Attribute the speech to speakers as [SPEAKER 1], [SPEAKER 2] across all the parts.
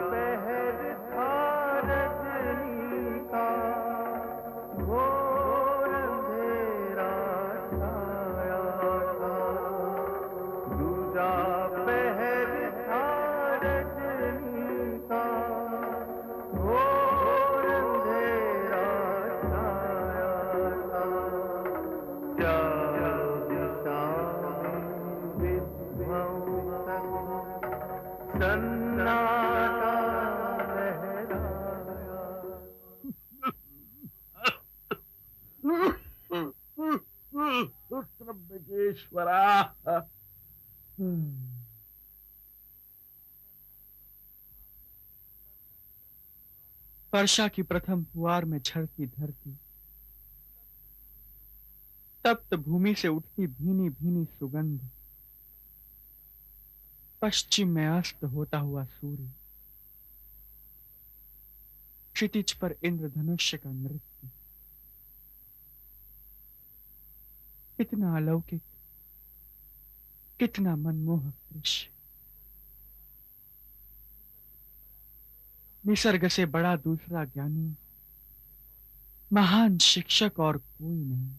[SPEAKER 1] पहर था रजनी का, घोर अंधेरा छाया था। दूजा पहर था रजनी का, घोर अंधेरा छाया था। चारों दिशाएं विध्वंसक, सन्नाटा लहराया।
[SPEAKER 2] त्र्यंबकेश्वरा।
[SPEAKER 3] वर्षा की प्रथम फुहार में झरती धरती, तप्त भूमि से उठती भीनी भीनी सुगंध, पश्चिम में अस्त होता हुआ सूर्य, क्षितिज पर इंद्रधनुष्य का नृत्य, कितना अलौकिक, कितना मनमोहक दृश्य। निसर्ग से बड़ा दूसरा ज्ञानी, महान शिक्षक और कोई नहीं।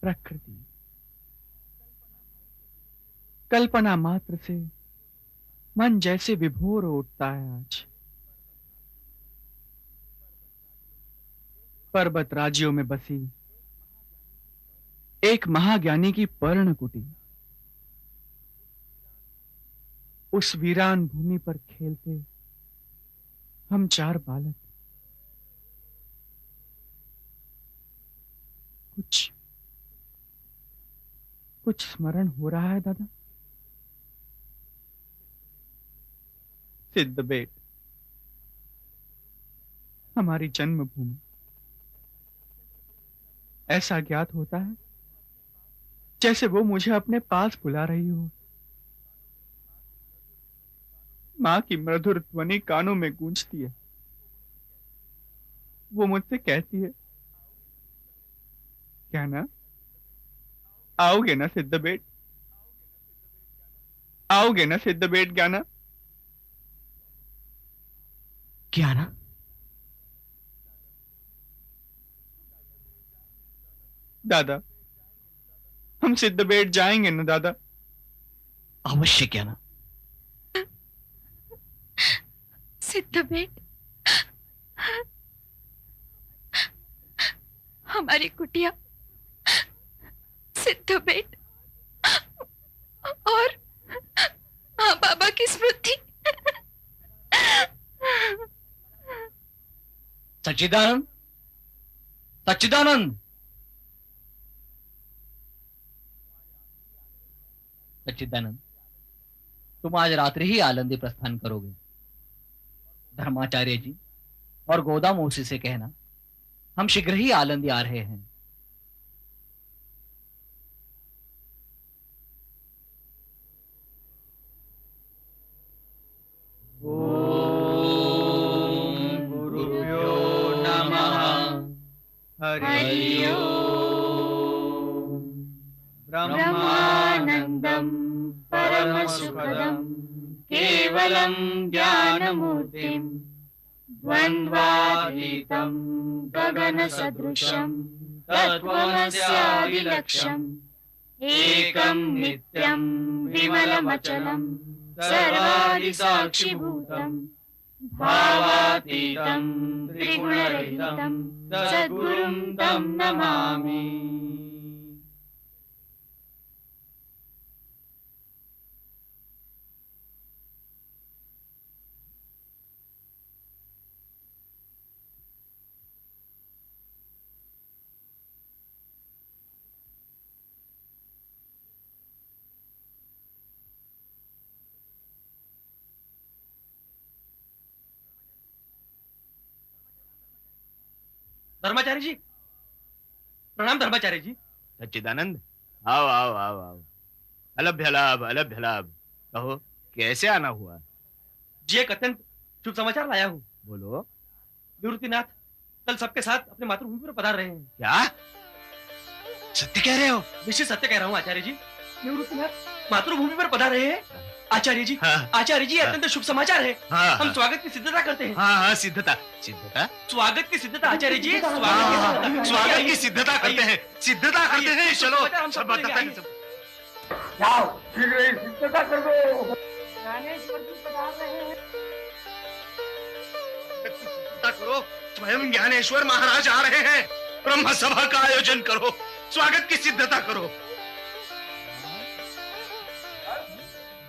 [SPEAKER 3] प्रकृति कल्पना मात्र से मन जैसे विभोर उठता है आज। पर्वत राज्यों में बसी एक महाज्ञानी की पर्ण कुटी, उस वीरान भूमि पर खेलते हम चार बालक। कुछ कुछ स्मरण हो रहा है दादा? सिद्धबेट, हमारी जन्मभूमि। ऐसा ज्ञात होता है जैसे वो मुझे अपने पास बुला रही हो। मां की मधुर ध्वनि कानों में गूंजती है। वो मुझसे कहती है, क्या ना, आओगे ना सिद्धबेट, आओगे ना सिद्धबेट ज्ञाना?
[SPEAKER 2] क्या ना?
[SPEAKER 3] दादा, हम सिद्धबेट जाएंगे ना दादा?
[SPEAKER 2] अवश्य क्या ना।
[SPEAKER 4] सिद्धबेट, हमारी कुटिया, सिद्धबेट और माँ बाबा की स्मृति।
[SPEAKER 2] सच्चिदानंद, सच्चिदानंद, सच्चिदानंद, तुम आज रात्रि ही आलंदी प्रस्थान करोगे। धर्माचार्य जी और गोदा मौसी से कहना हम शीघ्र ही आलंदी आ रहे हैं।
[SPEAKER 3] ओम गुरुभ्यो नमः। हरि ओम।
[SPEAKER 4] ब्रह्मानंदं परमसुखदं केवलं ज्ञानमूर्तिं द्वन्द्वातीतं गगनसदृशं तत्त्वमस्यादिलक्ष्यम् एकं नित्यं विमलमचलं सर्वादिसाक्षिभूतं भावातीतं त्रिगुणरहितं सद्गुरुं तं नमामि।
[SPEAKER 2] धर्माचार्य जी, प्रणाम धर्माचार्य जी।
[SPEAKER 5] सच्चिदानंद, आओ आओ आओ आओ। अलभ्य लाभ, अलभ्य लाभ। कहो, कैसे आना हुआ?
[SPEAKER 2] जी एक अत्यंत शुभ समाचार लाया हूँ।
[SPEAKER 5] बोलो।
[SPEAKER 2] निवृत्तिनाथ कल सबके साथ अपने मातृभूमि पर पधार रहे हैं।
[SPEAKER 5] क्या सत्य कह रहे हो?
[SPEAKER 2] निश्चित सत्य कह रहा हूँ आचार्य जी। निवृत्तिनाथ मातृभूमि पर पधार रहे हैं।
[SPEAKER 6] आचार्य जी,
[SPEAKER 5] हाँ।
[SPEAKER 6] आचार्य जी, अत्यंत शुभ समाचार है।
[SPEAKER 5] हाँ,
[SPEAKER 6] हम
[SPEAKER 5] हाँ।
[SPEAKER 6] स्वागत की सिद्धता करते हैं।
[SPEAKER 5] हाँ हाँ, सिद्धता सिद्धता
[SPEAKER 6] स्वागत की सिद्धता आचार्य जी,
[SPEAKER 5] हाँ, हाँ, स्वागत की सिद्धता करते हैं, सिद्धता करते हैं। चलो
[SPEAKER 6] हम सब
[SPEAKER 5] सब बताते हैं,
[SPEAKER 6] आइए।
[SPEAKER 5] सब।
[SPEAKER 1] जाओ शीघ्र ही सिद्धता कर दो।
[SPEAKER 5] सिद्धता करो, स्वयं ज्ञानेश्वर महाराज आ रहे हैं। ब्रह्म सभा का आयोजन करो, स्वागत की सिद्धता करो।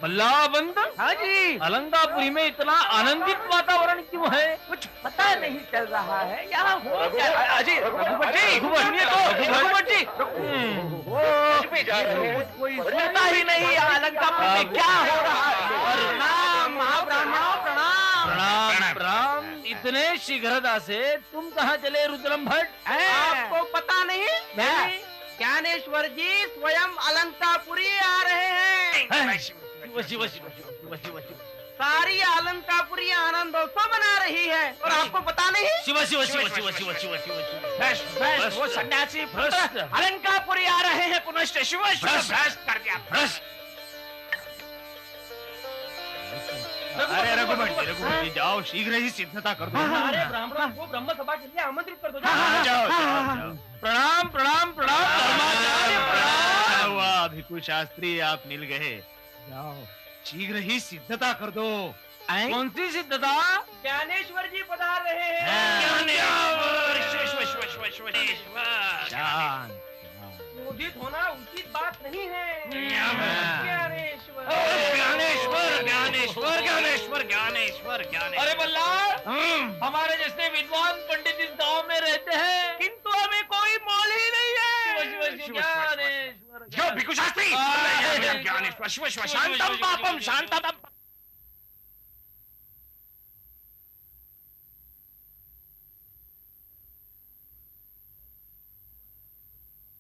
[SPEAKER 7] बल्लाबंद।
[SPEAKER 6] हाँ जी,
[SPEAKER 7] अलंकापुरी में इतना आनंदित वातावरण क्यों है?
[SPEAKER 6] कुछ पता नहीं चल रहा है यहाँ हो क्या। अजय, रघुवर जी,
[SPEAKER 7] रघुवर,
[SPEAKER 6] सुनिए तो, रघुवर जी, कोई सुनता ही नहीं अलंकापुर में क्या हो रहा है। प्रणाम महाब्राह्मणों, प्रणाम।
[SPEAKER 7] प्रणाम प्रणाम। इतने शीघ्रता से तुम कहाँ चले रुद्रम भट्ट?
[SPEAKER 6] आपको पता नहीं?
[SPEAKER 7] नहीं।
[SPEAKER 6] ज्ञानेश्वर जी स्वयं अलंकापुरी आ रहे हैं।
[SPEAKER 7] शिव शिव शिव शिव शिव शिव
[SPEAKER 6] सारी अलंकापुरी आनंदोत्सव मना रही है और आपको पता नहीं?
[SPEAKER 7] शिव शिव शिव शिव शिव शिव शिव
[SPEAKER 6] वो सन्यासी
[SPEAKER 7] भ्रष्ट।
[SPEAKER 6] अलंकापुरी आ रहे हैं पुनश्च। शिव
[SPEAKER 7] भ्रष्ट
[SPEAKER 6] कर दिया।
[SPEAKER 7] भ्रष्ट।
[SPEAKER 5] अरे रघुवर जी जाओ, शीघ्र ही सिद्धता कर दो।
[SPEAKER 6] अरे ब्राह्मणों को ब्रह्म सभा के लिए आमंत्रित कर दो।
[SPEAKER 5] हाँ, जाओ, जाओ, जाओ।
[SPEAKER 7] प्रणाम प्रणाम प्रणाम धर्माचार्य प्रणाम।
[SPEAKER 5] वाह भिक्षु शास्त्री, आप मिल गए। जाओ, शीघ्र ही सिद्धता कर दो।
[SPEAKER 7] कौन सी सिद्धता?
[SPEAKER 6] ज्ञानेश्वर जी पधार रहे हैं।
[SPEAKER 5] शांत।
[SPEAKER 6] क्रोधित होना उचित बात नहीं है।
[SPEAKER 7] ज्ञानेश्वर।
[SPEAKER 6] ज्ञानेश्वर
[SPEAKER 7] ज्ञानेश्वर ज्ञानेश्वर ज्ञानेश्वर ज्ञानेश्वर। अरे बल्ला, हमारे जैसे विद्वान पंडित इस गांव में रहते हैं,
[SPEAKER 6] किंतु हमें कोई मोल ही नहीं है।
[SPEAKER 7] ज्ञानेश्वर
[SPEAKER 5] जो भिक्षु शास्त्री,
[SPEAKER 7] ज्ञानेश्वर
[SPEAKER 5] शिव शिव शांतम पापम शांतम।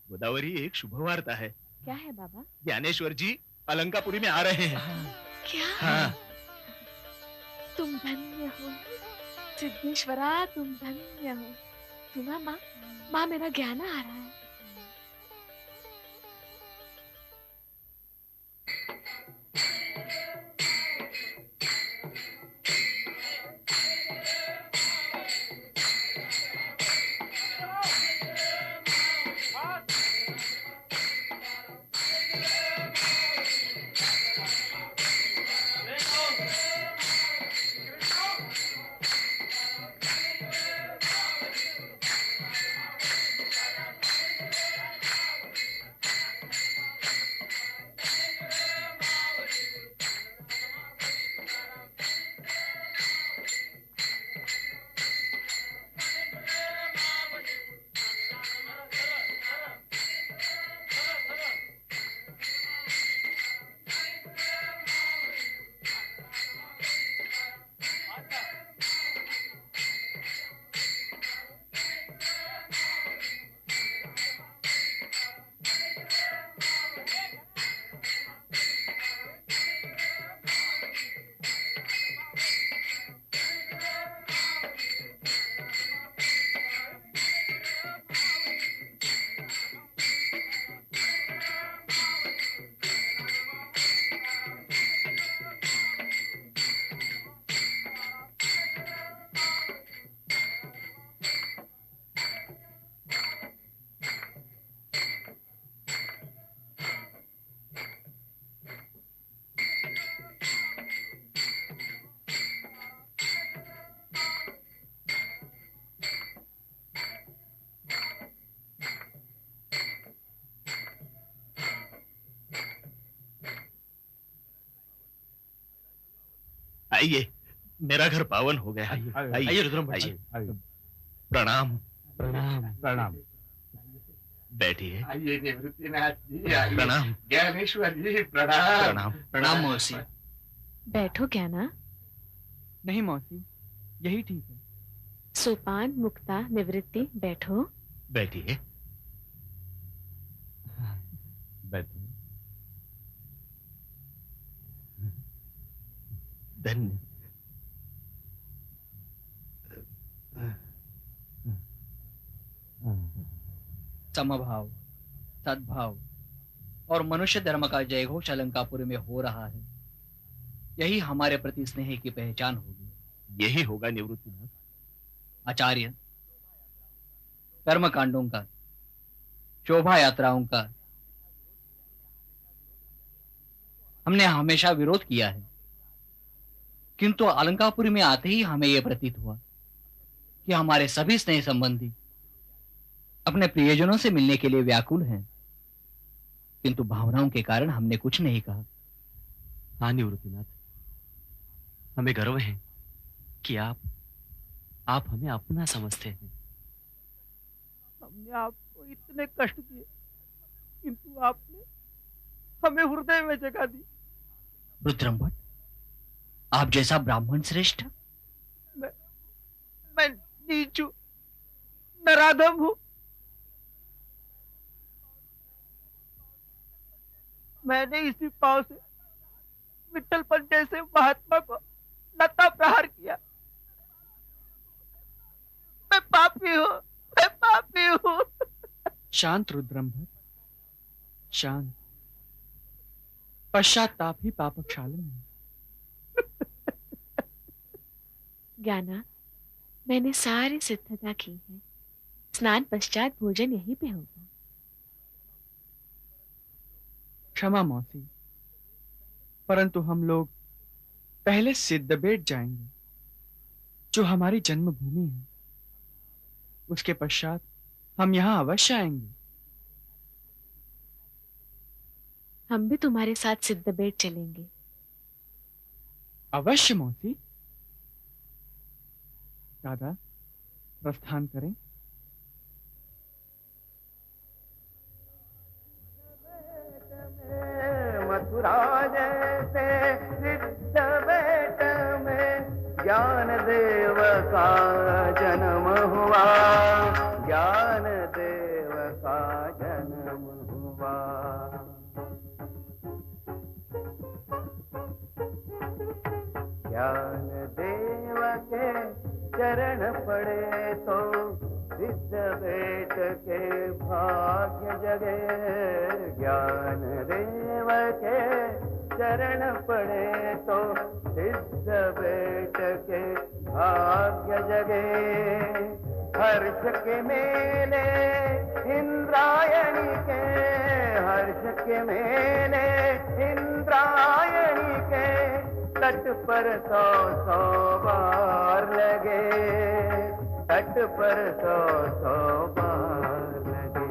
[SPEAKER 5] गोदावरी, एक शुभ वार्ता है।
[SPEAKER 4] क्या है बाबा?
[SPEAKER 5] ज्ञानेश्वर जी अलंकापुरी में आ रहे हैं।
[SPEAKER 4] क्या?
[SPEAKER 5] हाँ।
[SPEAKER 4] तुम धन्य हो सिद्धेश्वरा, तुम धन्य हो। सुना माँ, माँ मेरा ज्ञान आ रहा है।
[SPEAKER 5] आइए, मेरा घर पावन हो गया।
[SPEAKER 7] आइए रुद्रम भट्ट जी।
[SPEAKER 5] प्रणाम।
[SPEAKER 3] प्रणाम प्रणाम।
[SPEAKER 5] बैठिए।
[SPEAKER 1] आइए निवृत्तिनाथ जी, आइए।
[SPEAKER 5] प्रणाम।
[SPEAKER 1] ज्ञानेश्वर जी प्रणाम।
[SPEAKER 5] प्रणाम।
[SPEAKER 2] प्रणाम मौसी।
[SPEAKER 4] बैठो ज्ञाना।
[SPEAKER 3] नहीं मौसी, यही ठीक है।
[SPEAKER 4] सोपान मुक्ता निवृत्ति, बैठो।
[SPEAKER 5] बैठिए।
[SPEAKER 3] बैठो।
[SPEAKER 5] धन्य।
[SPEAKER 2] समभाव, सद्भाव और मनुष्य धर्म का जयघोष अलंकापुरी में हो रहा है। यही हमारे प्रति स्नेह की पहचान होगी।
[SPEAKER 5] यही होगा निवृत्तिनाथ।
[SPEAKER 2] आचार्य, कर्म कांडों का, शोभा यात्राओं का हमने हमेशा विरोध किया है, किंतु अलंकापुरी में आते ही हमें यह प्रतीत हुआ कि हमारे सभी स्नेह संबंधी अपने प्रियजनों से मिलने के लिए व्याकुल हैं, किंतु भावनाओं के कारण हमने कुछ नहीं कहा।
[SPEAKER 8] हाँ निवृत्तिनाथ, हमें गर्व है कि आप हमें अपना समझते हैं।
[SPEAKER 6] हमने आपको इतने कष्ट दिए, किंतु आपने हमें हृदय में जगह दी।
[SPEAKER 2] रुद्रम, आप जैसा ब्राह्मण श्रेष्ठ।
[SPEAKER 6] मैं नीच हूं, नराधम हूं। मैंने इसी पांव से विट्ठलपन जैसे महात्मा को लता प्रहार किया। मैं पापी हूं, मैं पापी हूं।
[SPEAKER 3] शांत रुद्रम्भर, शांत। पश्चाताप ही पाप क्षालन है।
[SPEAKER 4] ज्ञाना, मैंने सारी सिद्धता की है। स्नान पश्चात भोजन यहीं पे होगा।
[SPEAKER 3] क्षमा मौसी, परंतु हम लोग पहले सिद्धबेट जाएंगे, जो हमारी जन्मभूमि है। उसके पश्चात हम यहाँ अवश्य आएंगे।
[SPEAKER 4] हम भी तुम्हारे साथ सिद्धबेट चलेंगे।
[SPEAKER 3] अवश्य मौसी। दादा, प्रस्थान करें।
[SPEAKER 6] मथुरा जैसे सिद्धबेट में ज्ञान देव का जन्म हुआ, ज्ञान देव का जन्म हुआ। ज्ञान देव के चरण पड़े तो सिद्धबेट के भाग्य जगे। ज्ञान देव के चरण पड़े तो सिद्धबेट के भाग्य जगे। हर्ष के मेले इंद्रायणी के, हर्ष के मेले इंद्रायणी के तट पर 100 बार लगे, तट पर 100 बार लगे।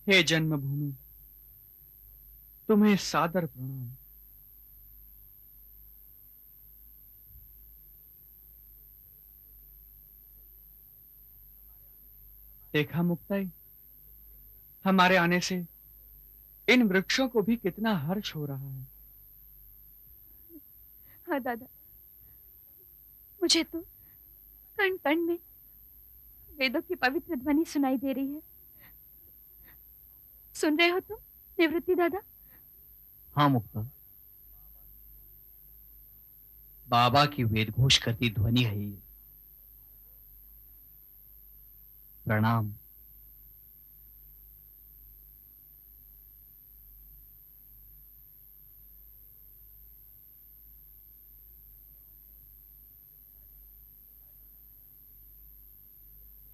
[SPEAKER 3] हे जन्मभूमि, तुम्हें सादर प्रणाम। देखा मुक्ताई, हमारे आने से इन वृक्षों को भी कितना हर्ष हो रहा है।
[SPEAKER 9] हाँ दादा, मुझे तो कण कण में वेदों की पवित्र ध्वनि सुनाई दे रही है। सुन रहे हो तुम निवृत्ति दादा?
[SPEAKER 2] हाँ मुक्ता, बाबा की वेदघोष करती ध्वनि है ये। प्रणाम।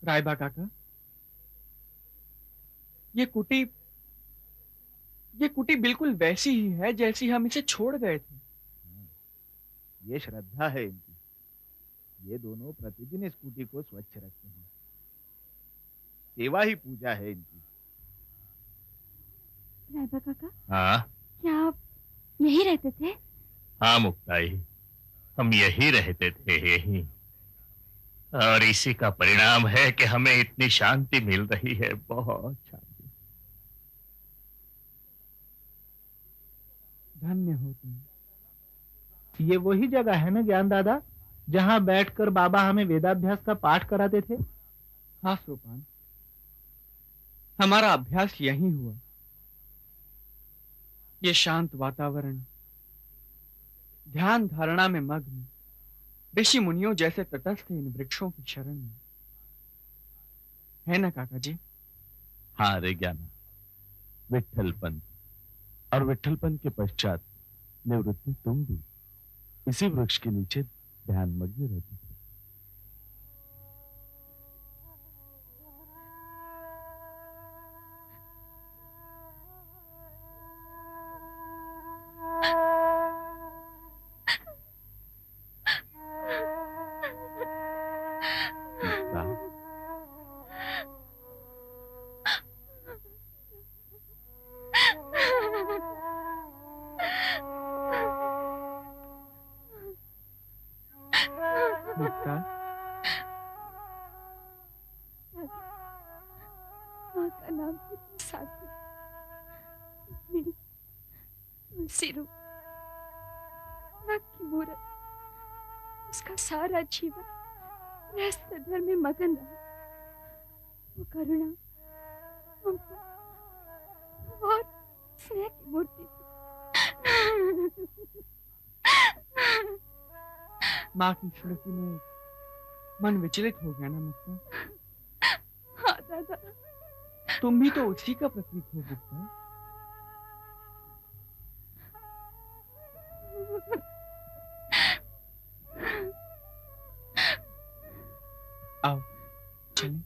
[SPEAKER 3] रायबा काका, ये कुटी बिल्कुल वैसी ही है जैसी हम इसे छोड़ गए थे।
[SPEAKER 6] ये श्रद्धा है इनकी। ये दोनों प्रतिदिन स्कूटी को स्वच्छ रखते हैं। सेवा ही पूजा है इनकी।
[SPEAKER 9] रायबा काका,
[SPEAKER 5] हाँ
[SPEAKER 9] क्या आप यही रहते थे?
[SPEAKER 5] हाँ मुक्ताई, हम यही रहते थे यही, और इसी का परिणाम है कि हमें इतनी शांति मिल रही है, बहुत शांति।
[SPEAKER 6] धन्य हो तुम। ये वही जगह है ना ज्ञान दादा, जहाँ बैठकर बाबा हमें वेदाभ्यास का पाठ कराते थे?
[SPEAKER 3] हाँ सोपान, हमारा अभ्यास यहीं हुआ। ये शांत वातावरण, ध्यान धारणा में मग्न ऋषि मुनियों जैसे तटस्थ इन वृक्षों की शरण में, है ना काका जी?
[SPEAKER 5] हाँ रे ज्ञाना, विट्ठलपंत और विट्ठलपंत के पश्चात निवृत्ति तुम भी इसी वृक्ष के नीचे ध्यान मग्न रहती थे।
[SPEAKER 3] मुक्ता,
[SPEAKER 9] माँ का नाम कितना सार्थक। मेरी तुलसी रूप, माँ की मूरत, उसका सारा जीवन गृहस्थ धर्म में मगन रहा। वो करुणा, ममता और स्नेह की मूर्ति थी।
[SPEAKER 3] माँ की स्मृति में मन विचलित हो गया ना मुक्ता?
[SPEAKER 9] हाँ दादा,
[SPEAKER 3] तुम भी तो उसी का प्रतीक हो मुक्ता। आओ चलें।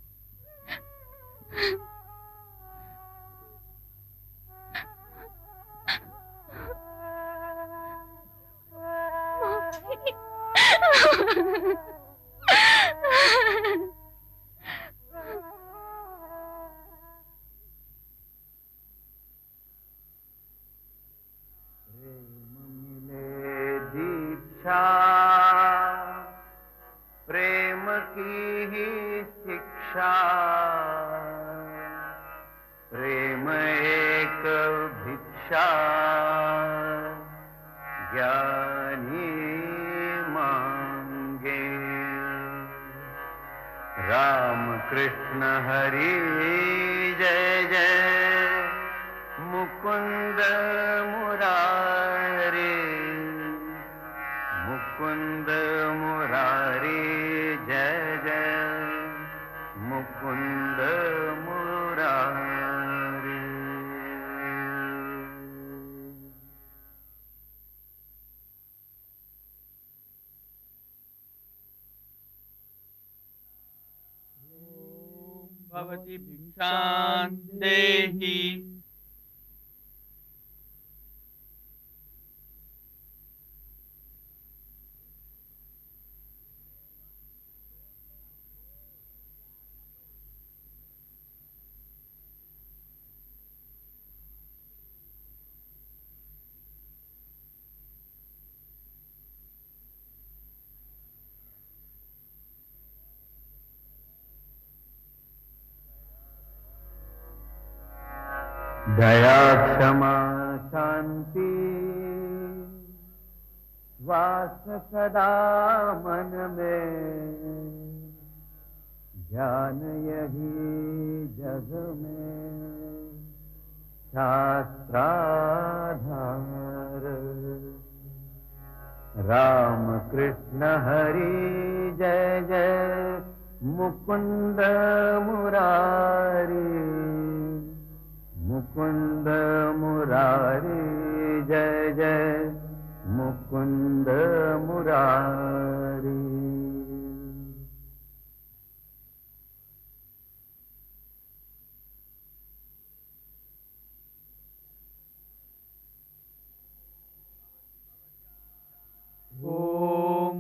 [SPEAKER 1] प्रेम की ही शिक्षा, प्रेम एक भिक्षा, ज्ञानी मांगे। राम कृष्ण हरि जय जय, मुकुंद मुरारी, मुकुंद मुरारी जय जय, मुकुंद मुरारी।
[SPEAKER 3] भवति भिक्षां देहि।
[SPEAKER 1] दया क्षमा शांति वास सदा मन में, ज्ञान यही जग में शास्त्राधार। राम कृष्ण हरि जय जय, मुकुंद मुरारी, मुकुंद मुरारी जय जय, मुकुंद मुरारी।
[SPEAKER 3] ओ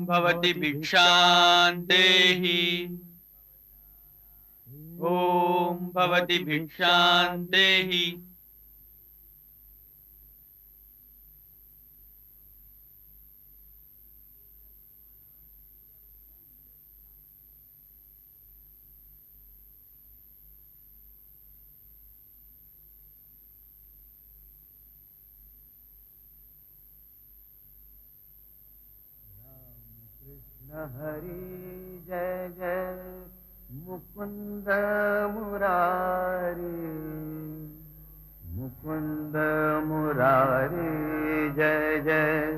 [SPEAKER 3] भवति भिक्षां देहि। ओम भवति भिक्षां देहि।
[SPEAKER 6] हरि जय जय मुकुंद मुरारी, मुकुंद मुरारी जय जय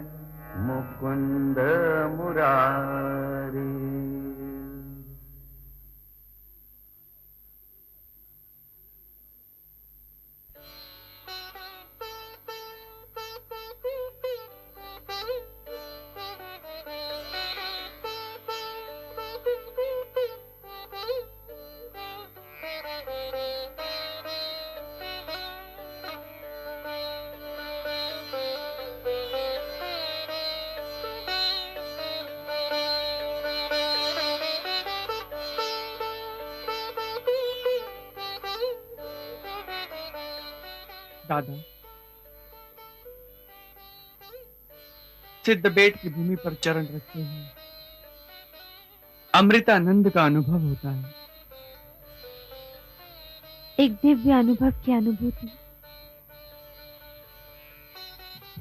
[SPEAKER 6] मुकुंद मुरारी।
[SPEAKER 3] दादा, सिद्ध बेट की भूमि पर चरण रखते हैं अमृतानंद का अनुभव होता है।
[SPEAKER 4] एक दिव्य अनुभव की अनुभूति,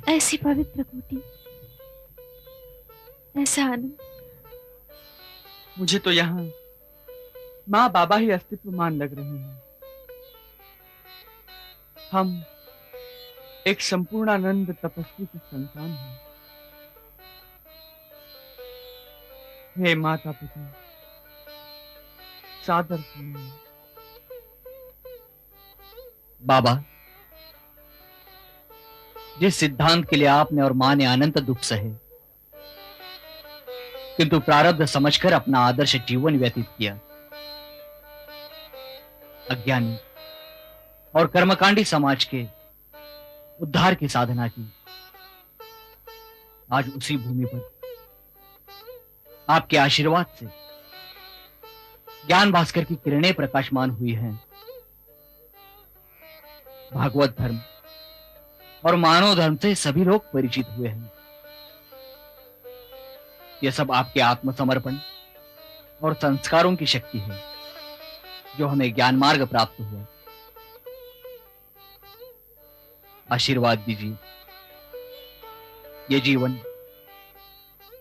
[SPEAKER 4] ऐसी पवित्र कोटि, ऐसा आनंद।
[SPEAKER 3] मुझे तो यहाँ माँ बाबा ही अस्तित्वमान लग रहे हैं। हम एक संपूर्णानंद तपस्वी की संतान हैं। हे माता पिता, सादर सुनिए।
[SPEAKER 2] बाबा, जिस सिद्धांत के लिए आपने और मां ने अनंत दुख सहे, किंतु प्रारब्ध समझकर अपना आदर्श जीवन व्यतीत किया, अज्ञानी और कर्मकांडी समाज के उद्धार की साधना की, आज उसी भूमि पर आपके आशीर्वाद से ज्ञान भास्कर की किरणें प्रकाशमान हुई हैं। भागवत धर्म और मानव धर्म से सभी लोग परिचित हुए हैं। यह सब आपके आत्मसमर्पण और संस्कारों की शक्ति है, जो हमें ज्ञान मार्ग प्राप्त हुआ। आशीर्वाद दीजिए, ये जीवन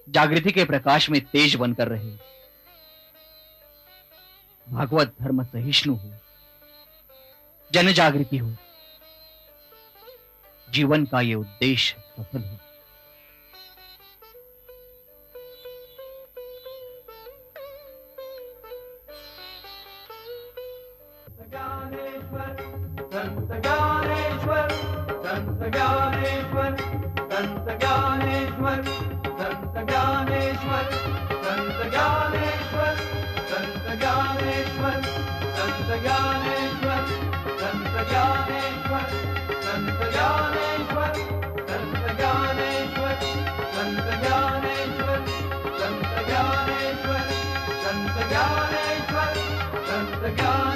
[SPEAKER 2] जागृति के प्रकाश में तेज बनकर रहे, भागवत धर्म सहिष्णु हो, जन जागृति हो, जीवन का ये उद्देश्य सफल हो।
[SPEAKER 6] संत ज्ञानेश्वर, संत ज्ञानेश्वर, संत ज्ञानेश्वर, संत ज्ञानेश्वर, संत ज्ञानेश्वर, संत ज्ञानेश्वर, संत ज्ञानेश्वर, संत ज्ञानेश्वर, संत ज्ञानेश्वर, संत ज्ञानेश्वर, संत ज्ञानेश्वर, संत ज्ञानेश्वर, संत ज्ञानेश्वर, संत ज्ञानेश्वर।